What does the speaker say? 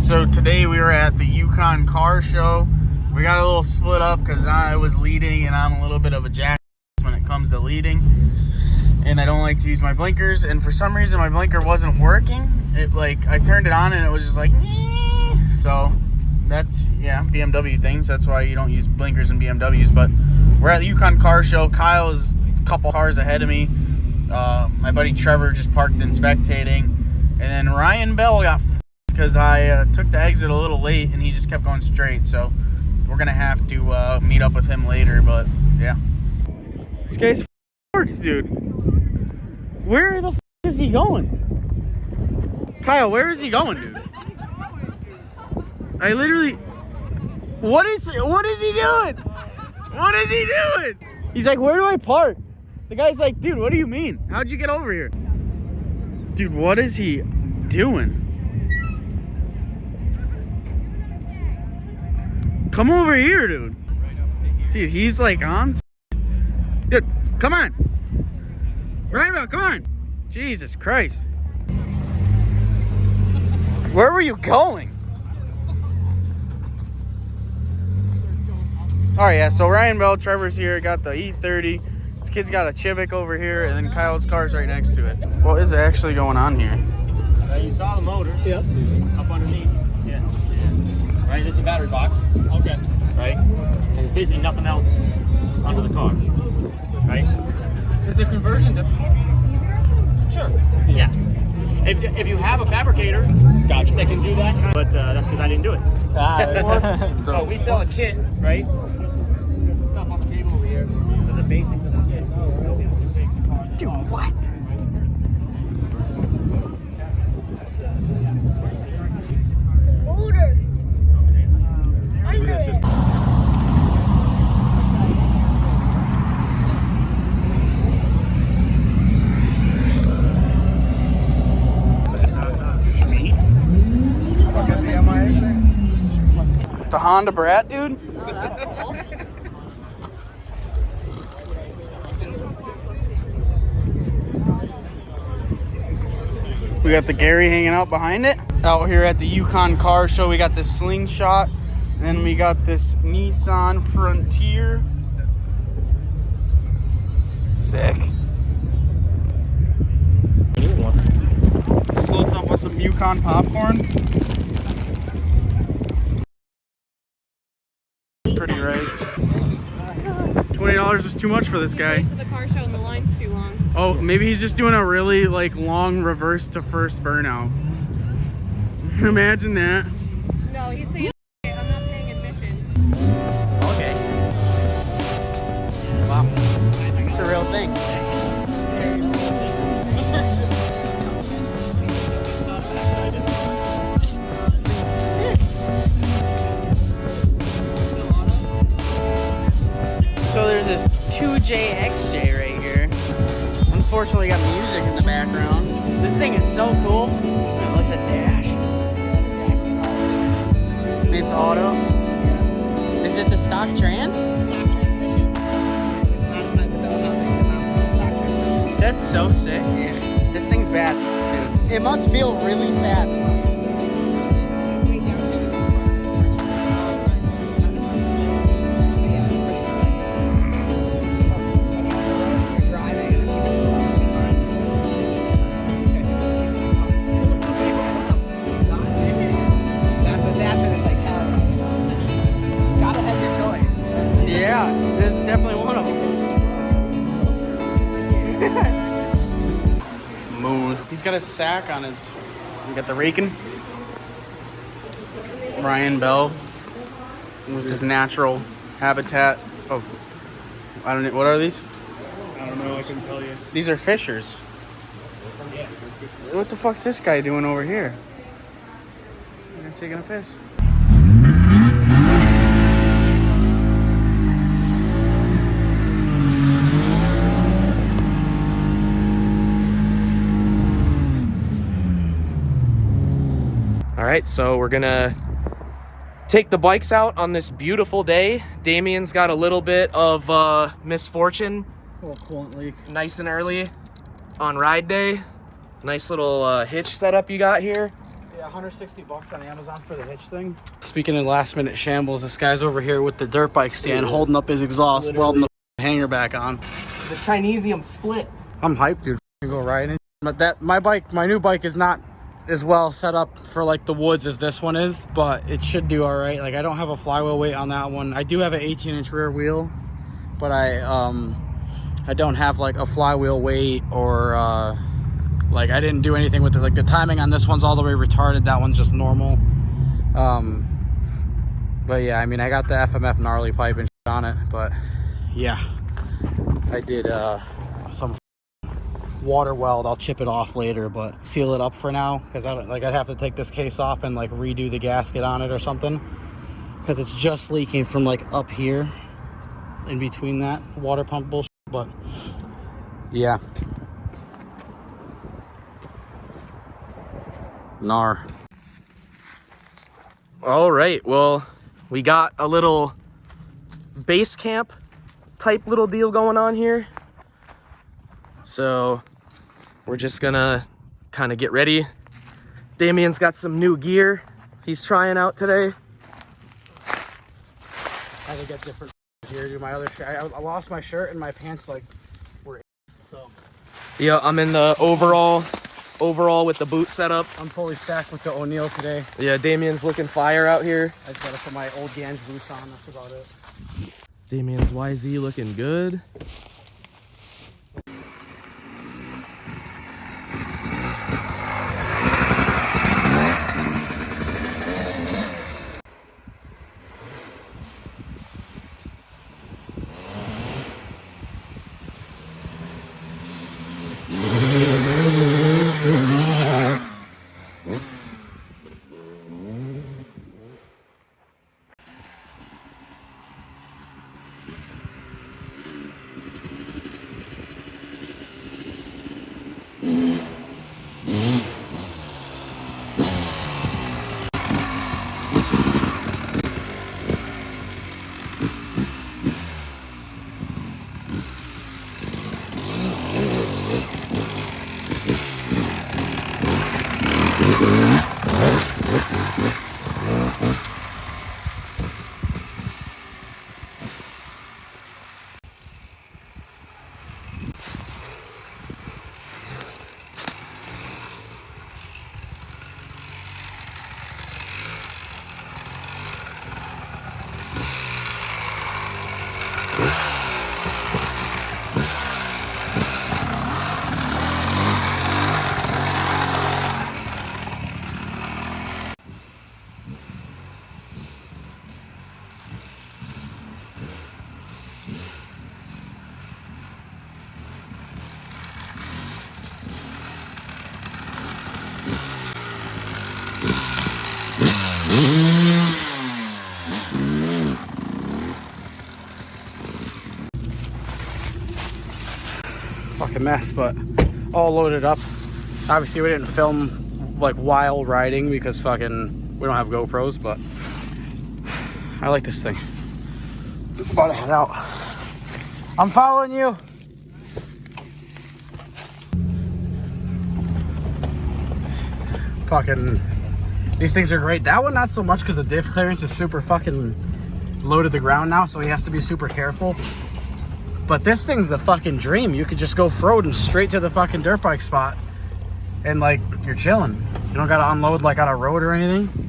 So today we were at the Yukon car show. We got a little split up because I was leading and I'm a little bit of a jackass when it comes to leading. And I don't like to use my blinkers, and for some reason my blinker wasn't working. I turned it on and it was just like, nee. So that's, yeah, BMW things. That's why you don't use blinkers in BMWs. But we're at the Yukon car show. Kyle is a couple cars ahead of me. My buddy Trevor just parked in spectating. And then Ryan Bell got because I took the exit a little late and he just kept going straight. So we're going to have to meet up with him later. But yeah. This guy's works, dude. Where the is he going? Kyle, where is he going, dude? I literally... What is he doing? What is he doing? He's like, where do I park? The guy's like, dude, what do you mean? How'd you get over here? Dude, what is he doing? Come over here, dude. Dude, he's like on... Dude, come on. Ryan, come on. Jesus Christ. Where were you going? Alright, yeah, so Ryan Bell, Trevor's here, got the E30. This kid's got a Chibik over here, and then Kyle's car's right next to it. What is actually going on here? You saw the motor. Yes. Up underneath. Yeah. Right, this is a battery box. Okay. Right? And there's basically nothing else under the car. Right? Is the conversion difficult? Sure. Yeah. If you have a fabricator, gotcha, that can do that kind of, but that's because I didn't do it. So we sell a kit, right? Stuff on the table over here. The basics of the kit. Dude, what? It's a motor. The Honda Brat, dude? We got the Gary hanging out behind it. Out here at the Yukon car show, we got this Slingshot. And then we got this Nissan Frontier. Sick. Close up with some Yukon popcorn. Pretty rice. $20 was too much for this guy. For the car show and the line's too long. Oh, maybe he's just doing a really long reverse to first burnout. Imagine that. No, he's saying I'm not paying admissions. Okay. Wow. It's a real thing. This thing's sick. So there's this 2JXJ right here. Unfortunately, got music in the background. This thing is so cool. Look at the dash. It's auto. Is it the stock trans? Stock transmission. Modified the bell housing. Stock transmission. That's so sick. Yeah. This thing's bad, dude. It must feel really fast. Yeah, this is definitely one of them. Moose. He's got a sack on his... We got the raking. Ryan Bell with his natural habitat of... I don't know. What are these? I don't know. I couldn't tell you. These are fishers. Yeah. What the fuck's this guy doing over here? I'm taking a piss. All right, so we're gonna take the bikes out on this beautiful day. Damien's got a little bit of misfortune. A little coolant leak. Nice and early on ride day. Nice little hitch setup you got here. Yeah, $160 on Amazon for the hitch thing. Speaking of last minute shambles, this guy's over here with the dirt bike stand holding up his exhaust, welding the hanger back on. The Chinesium split. I'm hyped, dude. Go riding. But my new bike is not as well set up for like the woods as this one is, but it should do all right. Like I don't have a flywheel weight on that one. I do have an 18-inch rear wheel, but I don't have like a flywheel weight or like I didn't do anything with it. Like the timing on this one's all the way retarded. That one's just normal. But yeah, I mean, I got the FMF gnarly pipe and shit on it, but yeah, I did some water weld. I'll chip it off later, but seal it up for now because I'd have to take this case off and like redo the gasket on it or something because it's just leaking from like up here in between that water pump bullshit. But yeah, gnar. All right, well, we got a little base camp type little deal going on here. So we're just gonna kind of get ready. Damien's got some new gear he's trying out today. I had to get different gear. Do my other shirt. I lost my shirt and my pants like were so. Yeah, I'm in the overall with the boot setup. I'm fully stacked with the O'Neill today. Yeah, Damien's looking fire out here. I just gotta put my old Ganj boots on. That's about it. Damien's YZ looking good. Fucking mess, but all loaded up. Obviously we didn't film like while riding because fucking we don't have GoPros, but I like this thing. About to head out. I'm following you. Fucking these things are great. That one not so much because the diff clearance is super fucking low to the ground now, so he has to be super careful. But this thing's a fucking dream. You could just go frozen straight to the fucking dirt bike spot and like you're chilling. You don't gotta unload like on a road or anything.